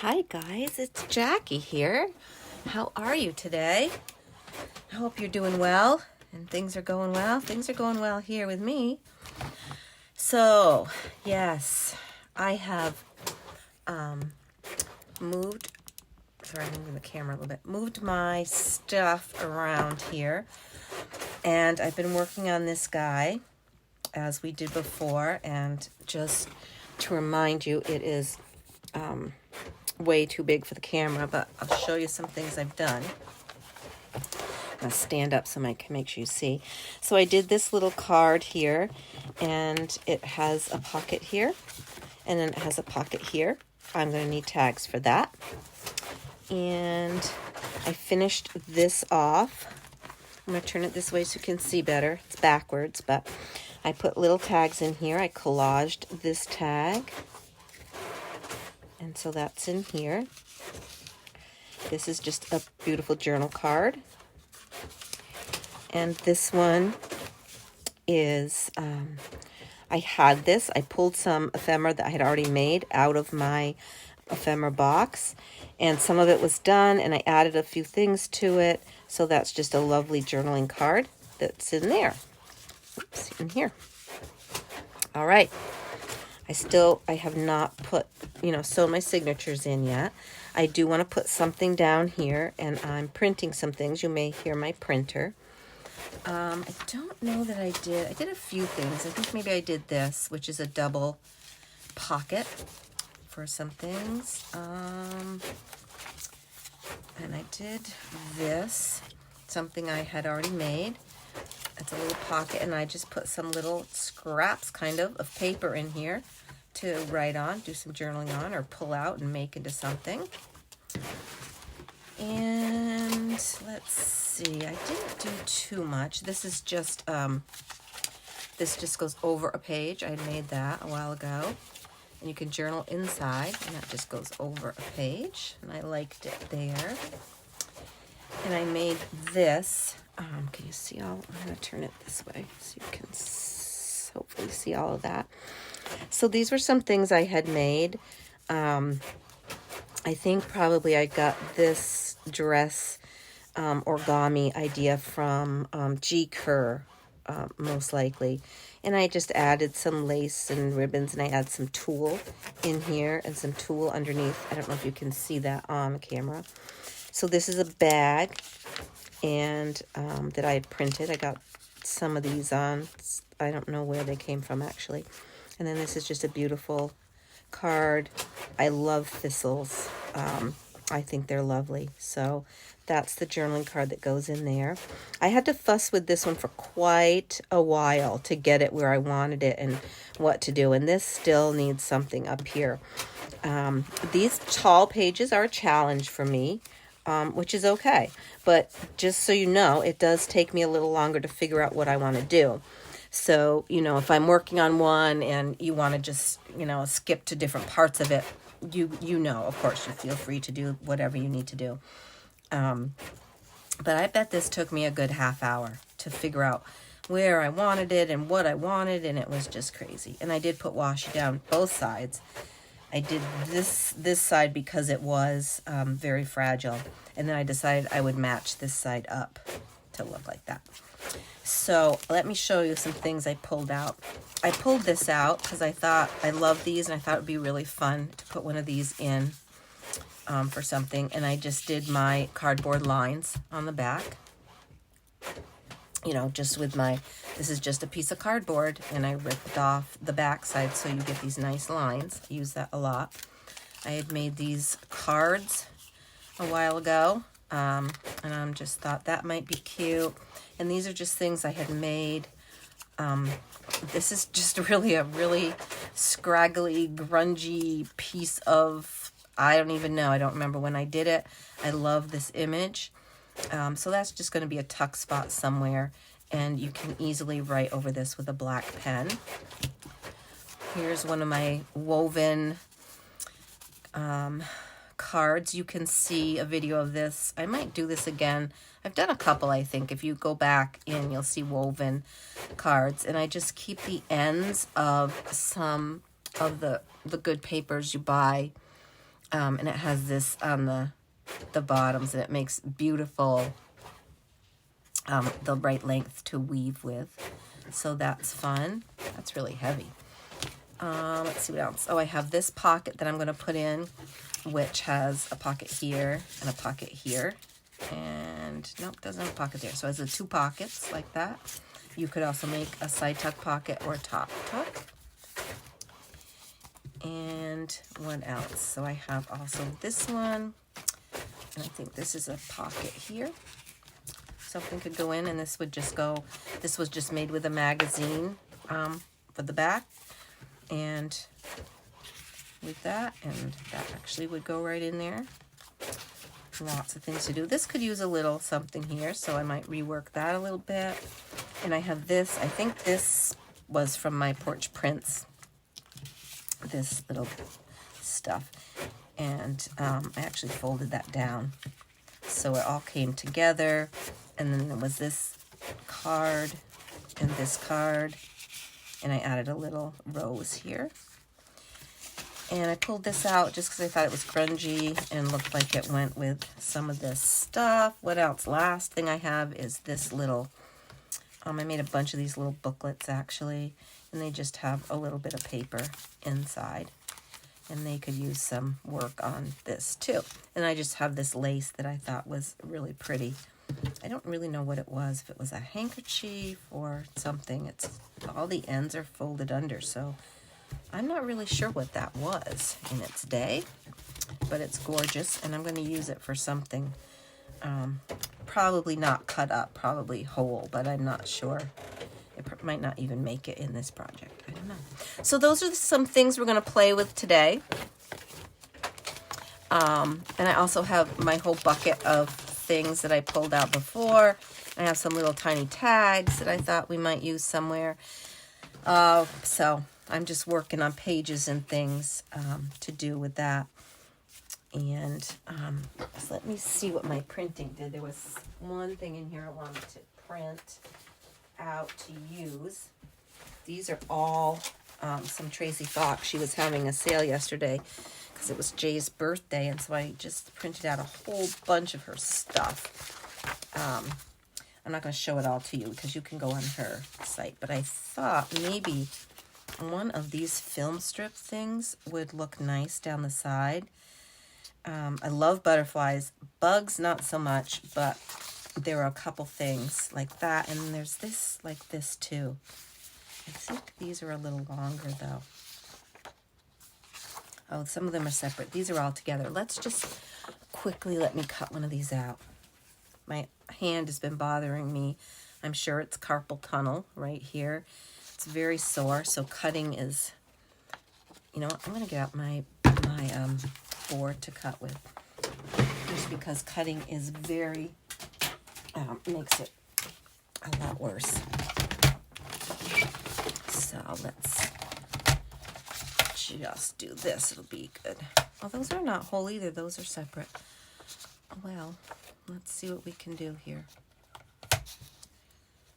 Hi guys, it's Jackie here. How are you today? I hope you're doing well and things are going well. Things are going well here with me. So, yes, I have moved, sorry, I'm moving the camera a little bit, moved my stuff around here. And I've been working on this guy as we did before. And just to remind you, it is way too big for the camera, but I'll show you some things I've done. I'll stand up so I can make sure you see. So I did this little card here, and it has a pocket here, and then it has a pocket here. I'm going to need tags for that. And I finished this off. I'm going to turn it this way so you can see better. It's backwards, but I put little tags in here. I collaged this tag. And so that's in here. This is just a beautiful journal card. And this one is, I had this. I pulled some ephemera that I had already made out of my ephemera box. And some of it was done, and I added a few things to it. So that's just a lovely journaling card that's in there. Oops, in here. All right. I have not put, sewn my signatures in yet. I do want to put something down here, and I'm printing some things. You may hear my printer. I don't know that I did a few things. I think maybe I did this, which is a double pocket for some things. And I did this, something I had already made. It's a little pocket, and I just put some little scraps kind of paper in here to write on, do some journaling on, or pull out and make into something. And let's see, I didn't do too much. This is just, this just goes over a page. I made that a while ago. And you can journal inside, and that just goes over a page. And I liked it there. And I made this. Can you see all? I'm going to turn it this way so you can hopefully see all of that. So these were some things I had made. I think probably I got this dress origami idea from G. Kerr, most likely. And I just added some lace and ribbons, and I added some tulle in here and some tulle underneath. I don't know if you can see that on the camera. So this is a bag, and that I had printed. I got some of these on. I don't know where they came from, actually. And then this is just a beautiful card. I love thistles. I think they're lovely. So that's the journaling card that goes in there. I had to fuss with this one for quite a while to get it where I wanted it and what to do. And this still needs something up here. These tall pages are a challenge for me. Which is okay. But just so you know, it does take me a little longer to figure out what I want to do. So, if I'm working on one and you want to just, skip to different parts of it, of course, you feel free to do whatever you need to do. But I bet this took me a good half hour to figure out where I wanted it and what I wanted, and it was just crazy. And I did put washi down both sides. I did this side because it was very fragile. And then I decided I would match this side up to look like that. So let me show you some things I pulled out. I pulled this out because I thought I love these, and I thought it would be really fun to put one of these in for something. And I just did my cardboard lines on the back. Just with this is just a piece of cardboard, and I ripped off the back side so you get these nice lines. I use that a lot. I had made these cards a while ago, and I just thought that might be cute. And these are just things I had made. This is just really a really scraggly, grungy piece of, I don't even know. I don't remember when I did it. I love this image. So that's just going to be a tuck spot somewhere, and you can easily write over this with a black pen. Here's one of my woven cards. You can see a video of this. I might do this again. I've done a couple, I think. If you go back in, you'll see woven cards, and I just keep the ends of some of the good papers you buy And it has this on the bottoms, and it makes beautiful the right length to weave with. So that's fun. That's really heavy. Let's see what else. Oh, I have this pocket that I'm going to put in, which has a pocket here and a pocket here. And nope, doesn't have a pocket there. So it has the 2 pockets like that. You could also make a side tuck pocket or a top tuck. And what else? So I have also this one. And I think this is a pocket here. Something could go in, and this would just go, this was just made with a magazine for the back. And with that, and that actually would go right in there. Lots of things to do. This could use a little something here, so I might rework that a little bit. And I have this, I think this was from my Porch Prints, this little stuff. And I actually folded that down. So it all came together. And then there was this card and this card. And I added a little rose here. And I pulled this out just because I thought it was grungy and looked like it went with some of this stuff. What else? Last thing I have is this little, I made a bunch of these little booklets actually, and they just have a little bit of paper inside. And they could use some work on this too. And I just have this lace that I thought was really pretty. I don't really know what it was, if it was a handkerchief or something. It's all the ends are folded under, so I'm not really sure what that was in its day, but it's gorgeous, and I'm going to use it for something. Probably not cut up, probably whole, but I'm not sure. It might not even make it in this project. I don't know. So those are some things we're going to play with today. And I also have my whole bucket of things that I pulled out before. I have some little tiny tags that I thought we might use somewhere. So I'm just working on pages and things to do with that. And so let me see what my printing did. There was one thing in here I wanted to print out to use. These are all some Tracy Fox. She was having a sale yesterday because it was Jay's birthday, and so I just printed out a whole bunch of her stuff. I'm not going to show it all to you because you can go on her site, but I thought maybe one of these film strip things would look nice down the side. I love butterflies. Bugs, not so much, but there are a couple things like that, and there's this like this too. I think these are a little longer though. Oh, some of them are separate. These are all together. Let's just quickly let me cut one of these out. My hand has been bothering me. I'm sure it's carpal tunnel right here. It's very sore, so cutting is, you know what, I'm going to get out my board to cut with. Just because cutting is very, makes it a lot worse. So let's just do this. It'll be good. Oh, those are not whole either. Those are separate. Well, let's see what we can do here.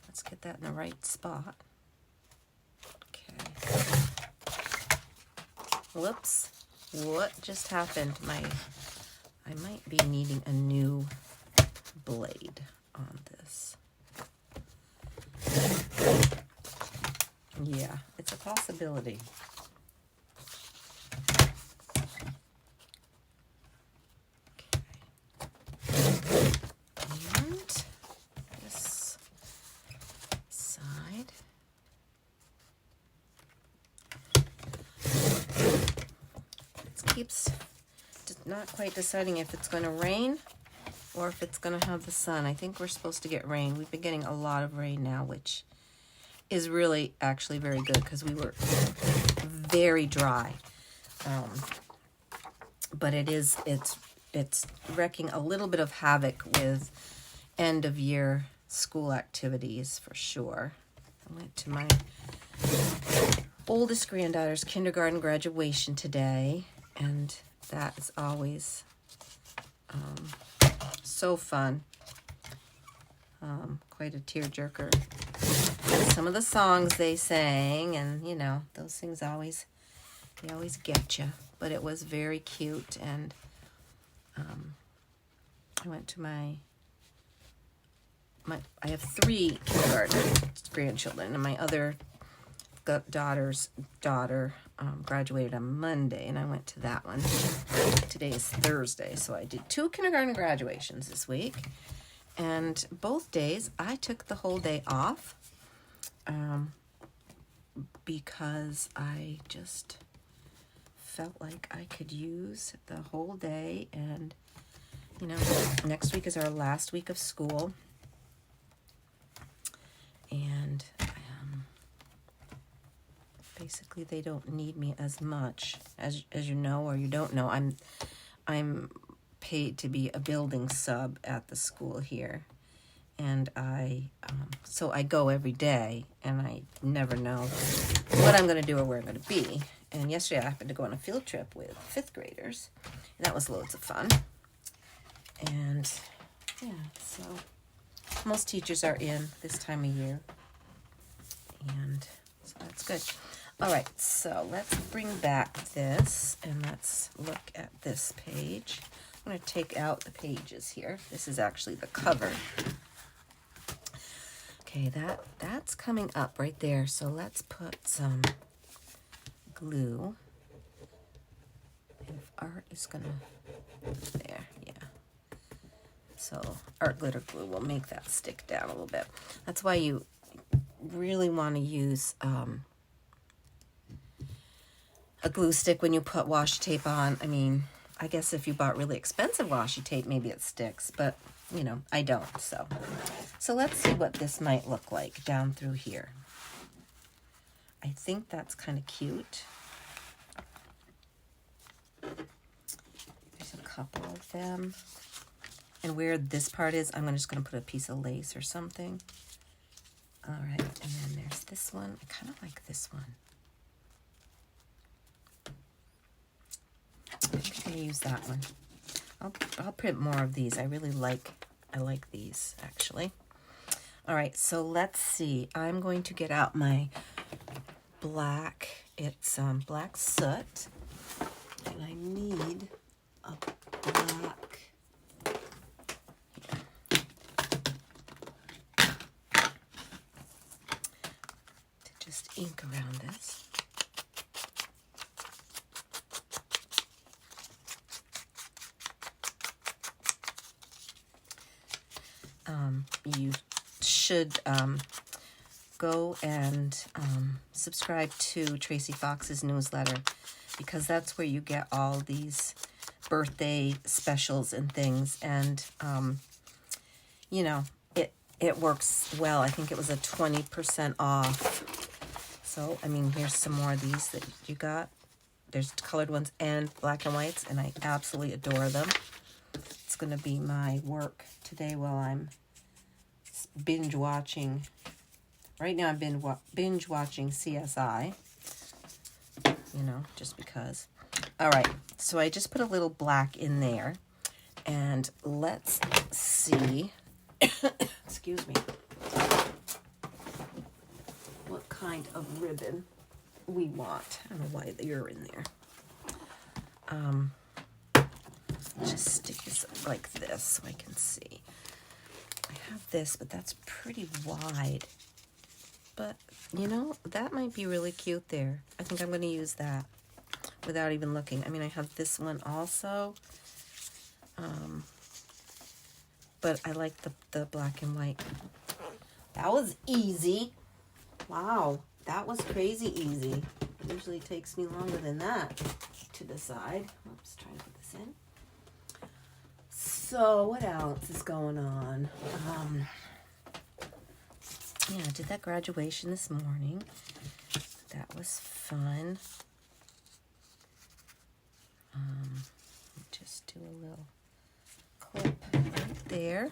Let's get that in the right spot. Okay. Whoops. What just happened? I might be needing a new blade on this. Yeah, it's a possibility. Keeps just not quite deciding if it's going to rain or if it's going to have the sun. I think we're supposed to get rain. We've been getting a lot of rain now, which is really actually very good because we were very dry. But it's wreaking a little bit of havoc with end of year school activities for sure. I went to my oldest granddaughter's kindergarten graduation today. And that is always so fun. Quite a tearjerker. Some of the songs they sang, and you know, those things always They always get you. But it was very cute, and I went to my I have 3 kindergarten grandchildren, and my other daughter's daughter graduated on Monday, and I went to that one. Today is Thursday, so I did 2 kindergarten graduations this week, and both days I took the whole day off because I just felt like I could use the whole day. And you know, next week is our last week of school, and basically they don't need me as much as you know, or you don't know. I'm paid to be a building sub at the school here, and so I go every day, and I never know what I'm going to do or where I'm going to be. And yesterday I happened to go on a field trip with 5th graders, and that was loads of fun. And yeah, so most teachers are in this time of year, and so that's good. All right, so let's bring back this, and let's look at this page. I'm going to take out the pages here. This is actually the cover. Okay, that's coming up right there. So let's put some glue. If art is going to, there, yeah. So art glitter glue will make that stick down a little bit. That's why you really want to use a glue stick when you put washi tape on. I mean, I guess if you bought really expensive washi tape, maybe it sticks, but you know, I don't. So let's see what this might look like down through here. I think that's kind of cute. There's a couple of them. And where this part is, I'm just going to put a piece of lace or something. All right, and then there's this one. I kind of like this one. I think I'm going to use that one. I'll print more of these. I like these, actually. All right, so let's see. I'm going to get out my black. It's black soot. And I need a black... ink around this. You should go and subscribe to Tracy Fox's newsletter, because that's where you get all these birthday specials and things. And you know, it works well. I think it was a 20% off. So, I mean, here's some more of these that you got. There's colored ones and black and whites, and I absolutely adore them. It's going to be my work today while I'm binge watching. Right now I'm binge watching CSI, you know, just because. All right, so I just put a little black in there, and let's see. Excuse me. What kind of ribbon we want. I don't know why you're in there. Just stick this like this so I can see. I have this, but that's pretty wide. But, you know, that might be really cute there. I think I'm going to use that without even looking. I mean, I have this one also. But I like the black and white. That was easy. Wow, that was crazy easy. It usually takes me longer than that to decide. Oops, trying to put this in. So what else is going on? Yeah, I did that graduation this morning. That was fun. Just do a little clip right there.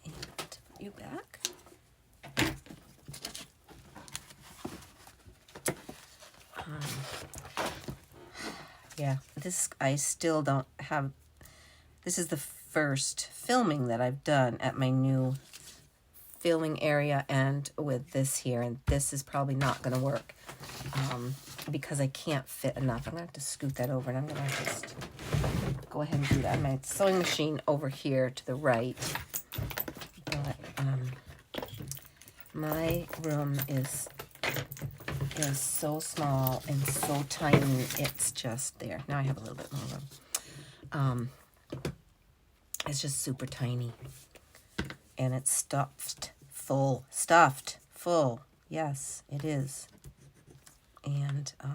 And put you back. Yeah, I still don't have, this is the first filming that I've done at my new filling area and with this here, and this is probably not going to work because I can't fit enough. I'm going to have to scoot that over, and I'm going to just go ahead and do that. My sewing machine over here to the right, but my room is so small and so tiny. It's just there. Now I have a little bit more room. It's just super tiny, and it's stuffed full. Yes, it is. And I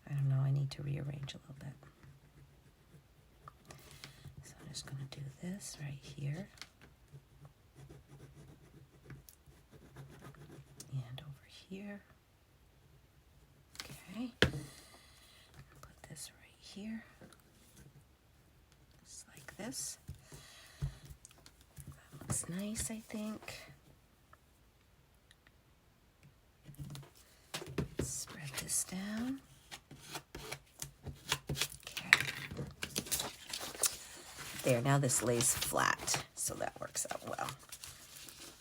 don't know, I need to rearrange a little bit. So I'm just going to do this right here. And over here. Okay. Put this right here. Just like this. That looks nice, I think. Spread this down. Okay. There, now this lays flat, so that works out well.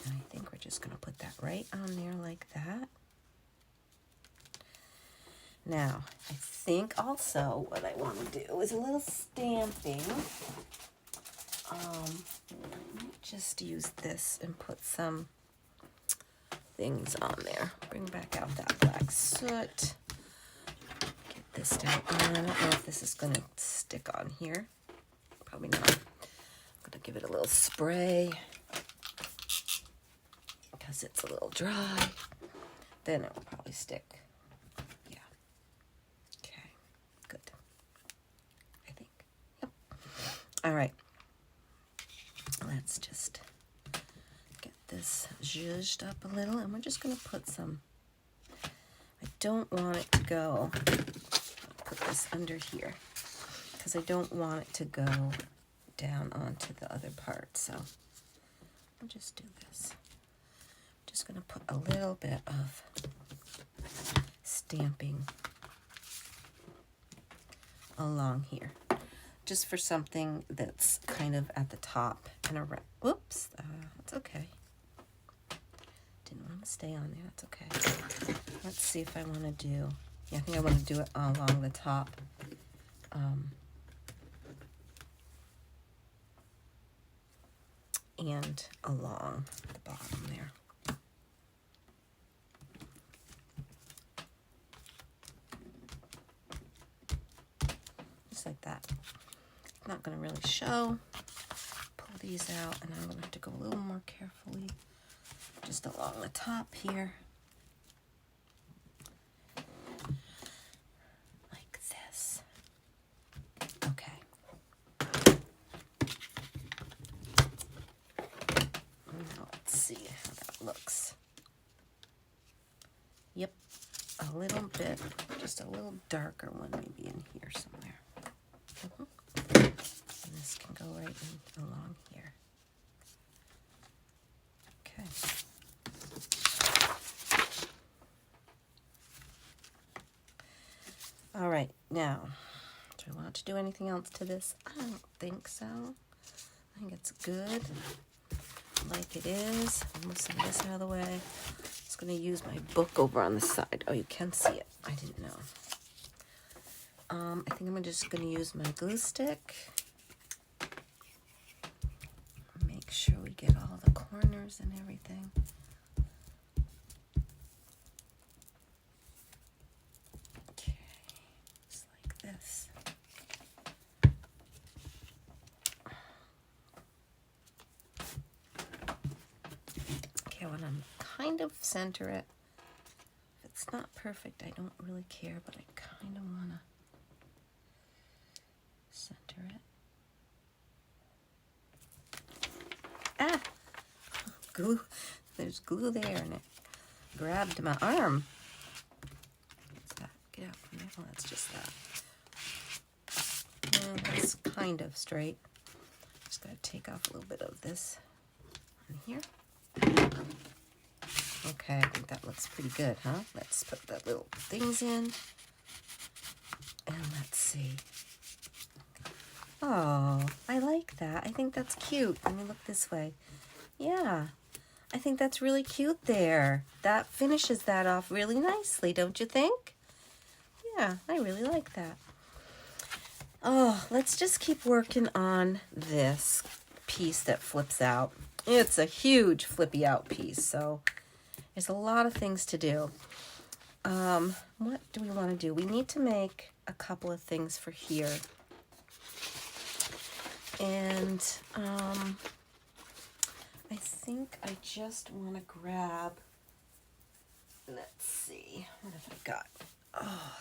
And I think we're just going to put that right on there like that. Now, I think also what I want to do is a little stamping. Just use this and put some things on there. Bring back out that black soot. Get this down. I don't know if this is going to stick on here. Probably not. I'm going to give it a little spray because it's a little dry. Then it will probably stick. Yeah. Okay. Good. I think. Yep. All right. Let's just get this zhuzhed up a little, and we're just going to put some. I don't want it to go. I'll put this under here because I don't want it to go down onto the other part. So I'll just do this. I'm just going to put a little bit of stamping along here, just for something that's kind of at the top and around. Whoops, that's okay. Didn't want to stay on there. That's okay. Let's see if I want to do. Yeah, I think I want to do it along the top. And along the bottom there. Just like that. Not going to really show. Pull these out, and I'm going to have to go a little more carefully just along the top here. Like this. Okay. Now let's see how that looks. Yep. A little bit, just a little darker one maybe in here somewhere. And this can go right in along here. Okay. All right, now, do I want to do anything else to this? I don't think so. I think it's good, like it is. I'm moving this out of the way. I'm just going to use my book over on the side. Oh, you can see it. I didn't know. I think I'm just going to use my glue stick. Make sure we get all the corners and everything. Okay, just like this. Okay, I want to kind of center it. If it's not perfect, I don't really care, but I kind of want to center it. Ah! Glue. There's glue there, and it grabbed my arm. What's that? Get out from there. Oh, that's just that. And it's kind of straight. Just gotta take off a little bit of this on here. Okay, I think that looks pretty good, huh? Let's put the little things in. And let's see. Oh, I like that. I think that's cute. Let me look this way. Yeah, I think that's really cute there. That finishes that off really nicely, don't you think? Yeah, I really like that. Oh, let's just keep working on this piece that flips out. It's a huge flippy out piece, so there's a lot of things to do. What do we want to do? We need to make a couple of things for here. And I think I just want to grab, let's see, what have I got? Oh,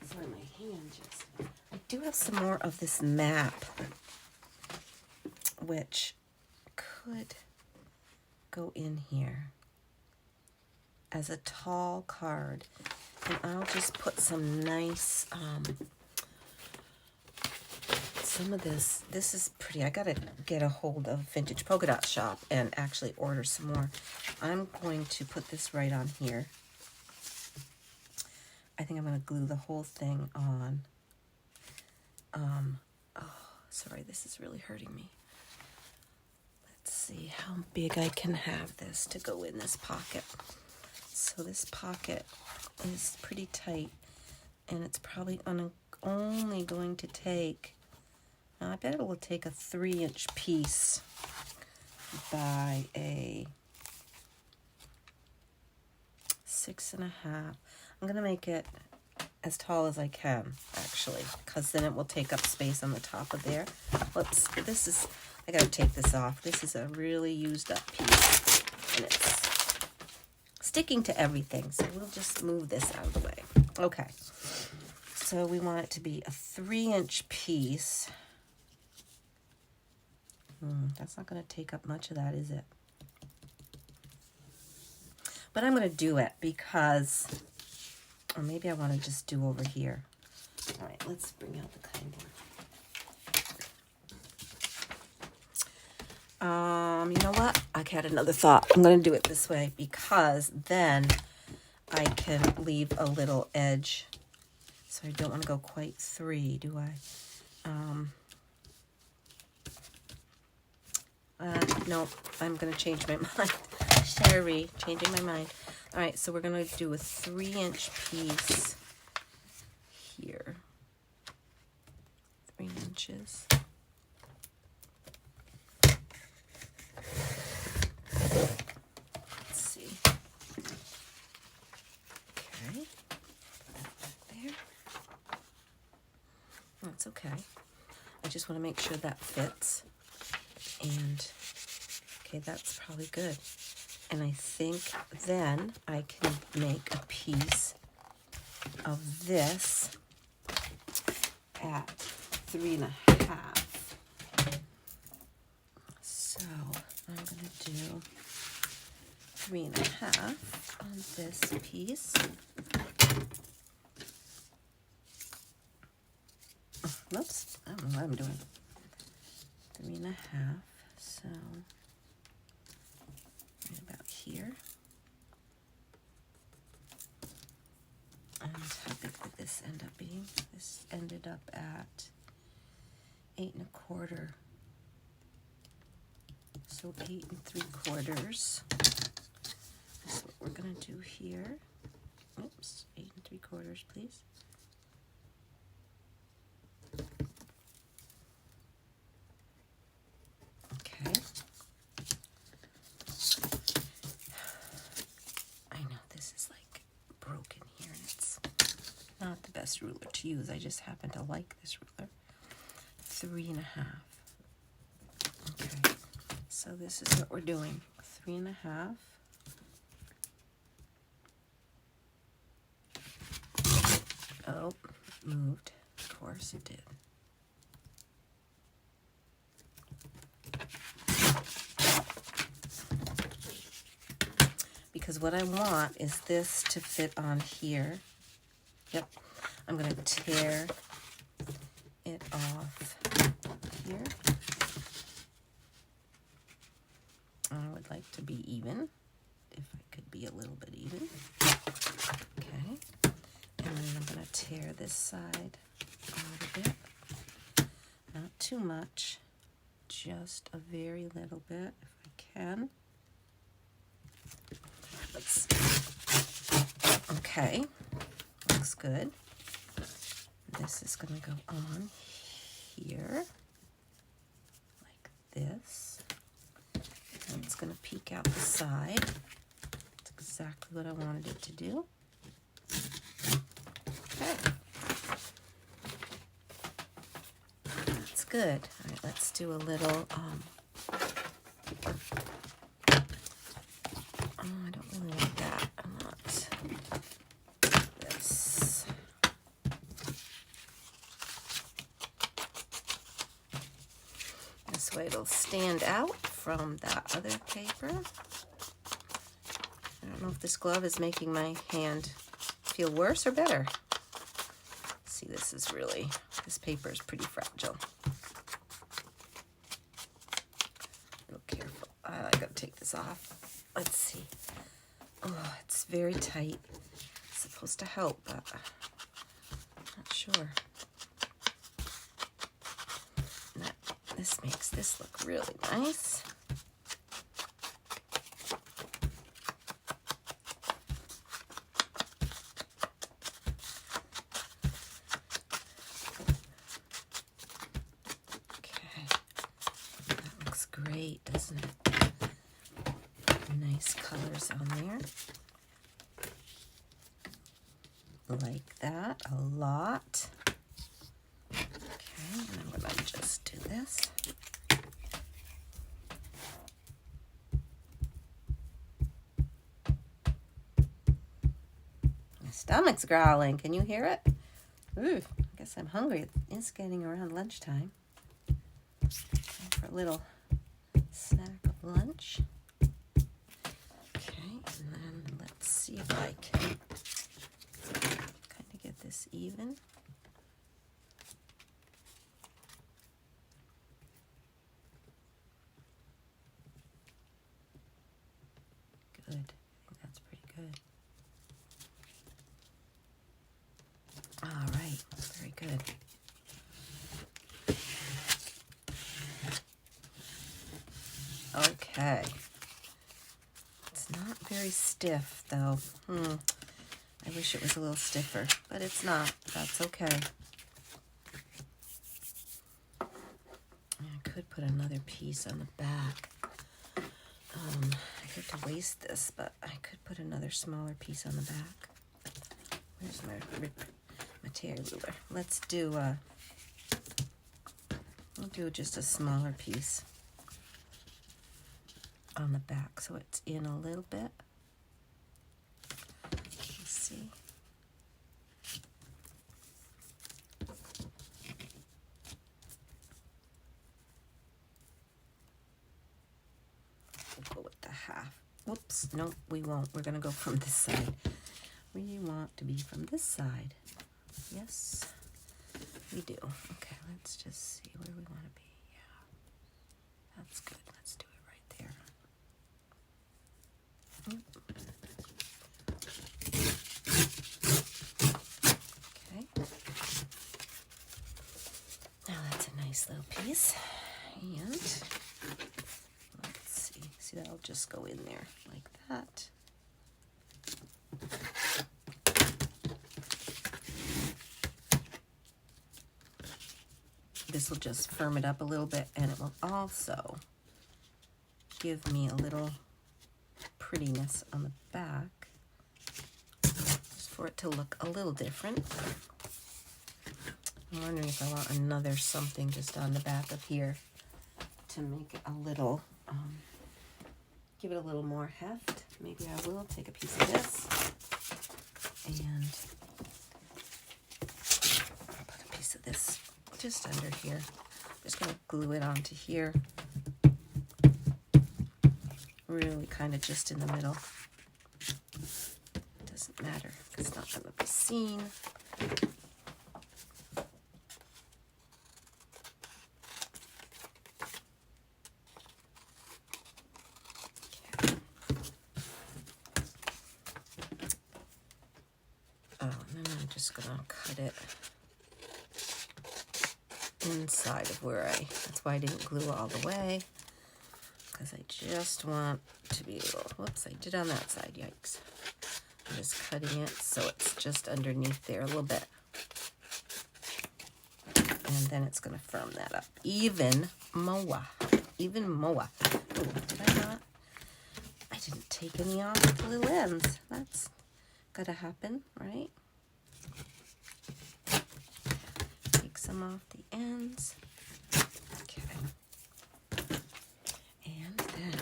sorry, my hand just, I do have some more of this map, which could go in here as a tall card. And I'll just put some nice, some of this is pretty. I gotta get a hold of Vintage Polka Dot Shop and actually order some more. I'm going to put this right on here. I think I'm gonna glue the whole thing on. Oh, sorry, this is really hurting me. Let's see how big I can have this to go in this pocket. So this pocket is pretty tight, and it's probably only going to take, I bet it will take a 3-inch piece by a 6.5. I'm gonna make it as tall as I can, actually, because then it will take up space on the top of there. Whoops, this is, I gotta take this off. This is a really used up piece, and it's sticking to everything, so we'll just move this out of the way. Okay, so we want it to be a 3-inch piece. That's not going to take up much of that, is it? But I'm going to do it because, or maybe I want to just do over here. All right, let's bring out the cutting board. You know what? I had another thought. I'm going to do it this way because then I can leave a little edge. So I don't want to go quite 3, do I? No, I'm going to change my mind. Sorry, changing my mind. All right, so we're going to do a 3-inch piece here. 3 inches. Let's see. Okay. There. That's okay. I just want to make sure that fits. And okay, that's probably good. And I think then I can make a piece of this at 3.5. So I'm gonna do 3.5 on this piece. Oops, I don't know what I'm doing. 3.5, so right about here. And how big did this end up being? This ended up at 8.25. So 8 3/4. That's what we're gonna do here. Oops, 8 3/4, please. Okay. I know this is like broken here, and it's not the best ruler to use. I just happen to like this ruler. 3.5. Okay. So this is what we're doing. 3.5. Oh, it moved. Of course it did. Because what I want is this to fit on here. Yep. I'm going to tear it off here. I would like to be even, if I could be a little bit even. Okay. And then I'm going to tear this side a little bit. Not too much. just a very little bit if I can. Okay, looks good. This is going to go on here like this, and it's going to peek out the side. That's exactly what I wanted it to do. Okay, that's good. All right, let's do a little I don't really want that. I want this. This way it'll stand out from that other paper. I don't know if this glove is making my hand feel worse or better. See, this paper is pretty fragile. Real careful. I gotta take this off. Let's see. Oh, it's very tight. It's supposed to help, but I'm not sure. This makes this look really nice. Okay, that looks great, doesn't it? Nice colors on there. Like that a lot. Okay, and I'm going to just do this. My stomach's growling. Can you hear it? Ooh, I guess I'm hungry. It's getting around lunchtime. Time for a little snack of lunch. Okay, and then let's see if I can kind of get this even. Good. I think that's pretty good. All right. Very good. Okay. It's not very stiff, though. I wish it was a little stiffer, but it's not. That's okay. I could put another piece on the back. I hate to waste this, but I could put another smaller piece on the back. Where's my material ruler? Let's do we'll do just a smaller piece on the back so it's in a little bit. Let's see. We'll go with the half. Oops, no, we won't. We're going to go from this side. We want to be from this side. Yes, we do. Okay, let's just see where we want to be. Yeah, that's good. Let's do it right there. Okay. Now that's a nice little piece. And let's see. See, that'll just go in there like that. This will just firm it up a little bit, and it will also give me a little prettiness on the back, just for it to look a little different. I'm wondering if I want another something just on the back of here to make it a little, give it a little more heft. Maybe I will take a piece of this and put a piece of this just under here. I'm just going to glue it onto here. Really kind of just in the middle. Doesn't matter. It's not going to be seen. Okay. Oh, and then I'm just going to cut it inside of where that's why I didn't glue all the way, because I just want to be able, whoops, I did on that side, yikes. I'm just cutting it so it's just underneath there a little bit. And then it's going to firm that up even more. Even more. Ooh, did I not? I didn't take any off the little ends. That's got to happen, right? Take some off the ends. Okay. And then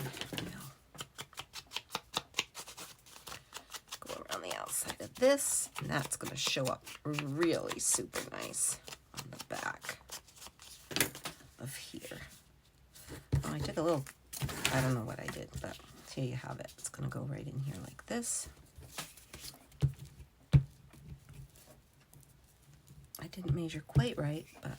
we'll go around the outside of this, and that's going to show up really super nice on the back of here. Oh, I took a little, I don't know what I did, but here you have it. It's going to go right in here like this. I didn't measure quite right, but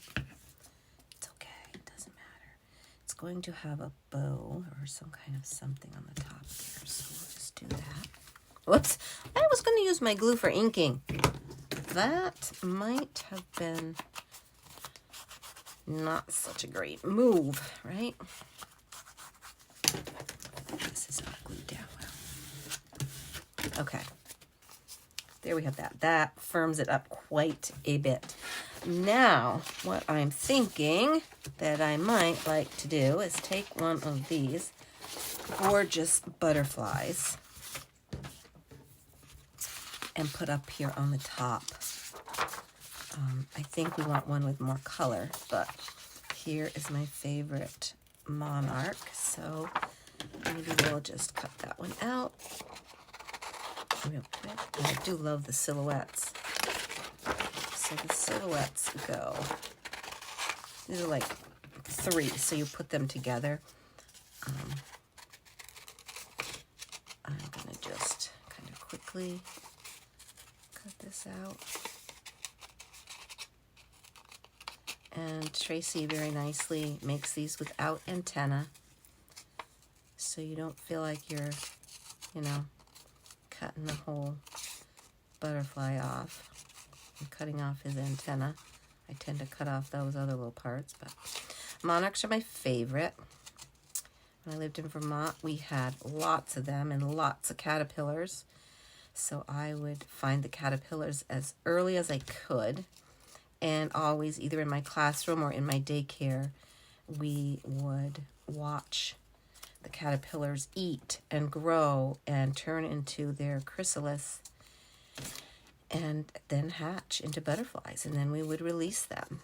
it's okay. It doesn't matter. It's going to have a bow or some kind of something on the top there, so we'll just do that. Whoops. I was going to use my glue for inking. That might have been not such a great move, right? This is not glued down well. Okay. There we have that. That firms it up quite a bit. Now, what I'm thinking that I might like to do is take one of these gorgeous butterflies and put up here on the top. I think we want one with more color, but here is my favorite monarch, so maybe we'll just cut that one out real quick. And I do love the silhouettes. So the silhouettes go, these are like 3, so you put them together. I'm gonna just kind of quickly cut this out. And Tracy very nicely makes these without antenna, so you don't feel like you're, cutting the whole butterfly off and cutting off his antenna. I tend to cut off those other little parts, but monarchs are my favorite. When I lived in Vermont, we had lots of them and lots of caterpillars, so I would find the caterpillars as early as I could. And always, either in my classroom or in my daycare, we would watch the caterpillars eat and grow and turn into their chrysalis and then hatch into butterflies. And then we would release them.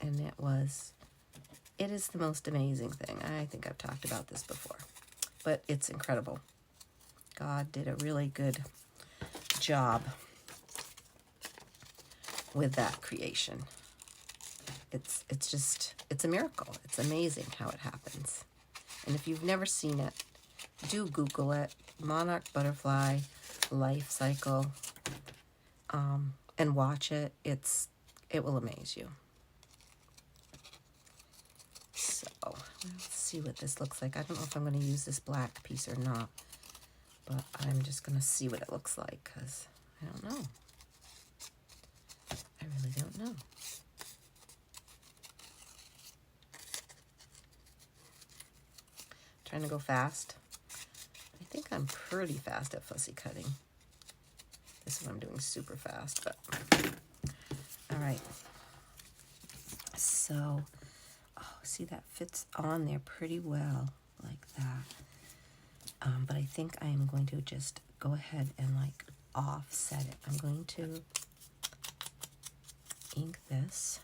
And it is the most amazing thing. I think I've talked about this before, but it's incredible. God did a really good job with that creation. It's a miracle. It's amazing how it happens. And if you've never seen it, do Google it, monarch butterfly life cycle, and watch it. It will amaze you. So let's see what this looks like. I don't know if I'm going to use this black piece or not, but I'm just going to see what it looks like, because I don't know. I really don't know. Trying to go fast. I think I'm pretty fast at fussy cutting. This is what I'm doing super fast, but all right. So, see, that fits on there pretty well like that. But I think I am going to just go ahead and like offset it. I'm going to ink this.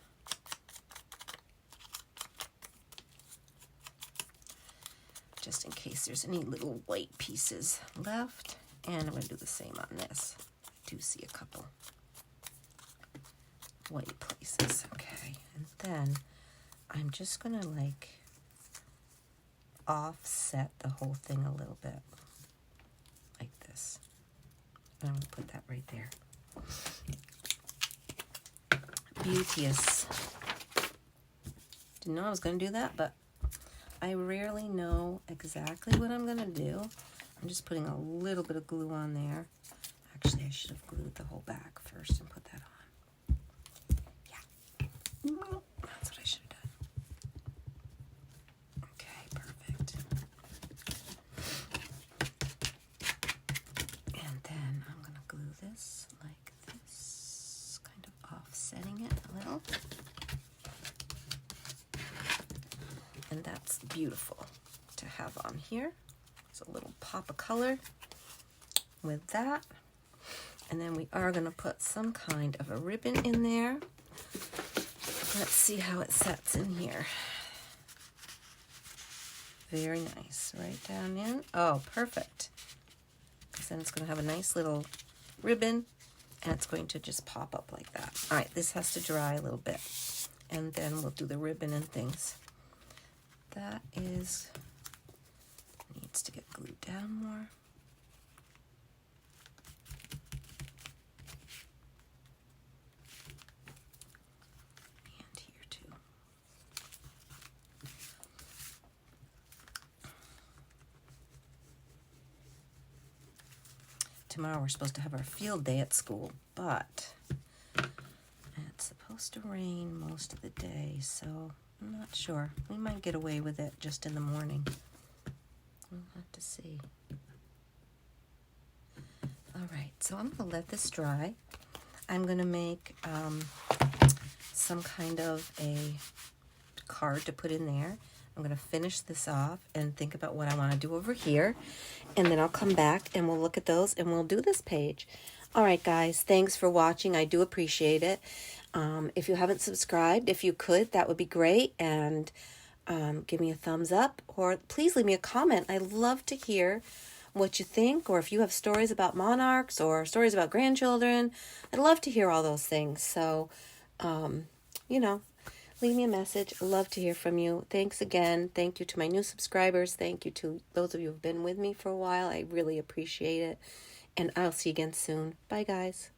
Just in case there's any little white pieces left. And I'm going to do the same on this. I do see a couple white places. Okay, and then I'm just going to like offset the whole thing a little bit like this. And I'm going to put that right there. Beauteous. Didn't know I was going to do that, but I rarely know exactly what I'm going to do. I'm just putting a little bit of glue on there. Actually, I should have glued the whole back first and put that on. Yeah. this like this, kind of offsetting it a little. And that's beautiful to have on here. It's a little pop of color with that. And then we are going to put some kind of a ribbon in there. Let's see how it sets in here. Very nice. Right down in. Oh, perfect. Because then it's going to have a nice little ribbon, and it's going to just pop up like that. All right, this has to dry a little bit, and then we'll do the ribbon and things. That needs to get glued down more. And here too. Tomorrow we're supposed to have our field day at school, but it's supposed to rain most of the day, so I'm not sure. We might get away with it just in the morning. We'll have to see. All right, so I'm going to let this dry. I'm going to make some kind of a card to put in there. I'm going to finish this off and think about what I want to do over here. And then I'll come back and we'll look at those and we'll do this page. All right, guys, thanks for watching. I do appreciate it. If you haven't subscribed, if you could, that would be great. And give me a thumbs up, or please leave me a comment. I love to hear what you think, or if you have stories about monarchs or stories about grandchildren. I'd love to hear all those things. So, you know, leave me a message. I'd love to hear from you. Thanks again. Thank you to my new subscribers. Thank you to those of you who have been with me for a while. I really appreciate it. And I'll see you again soon. Bye, guys.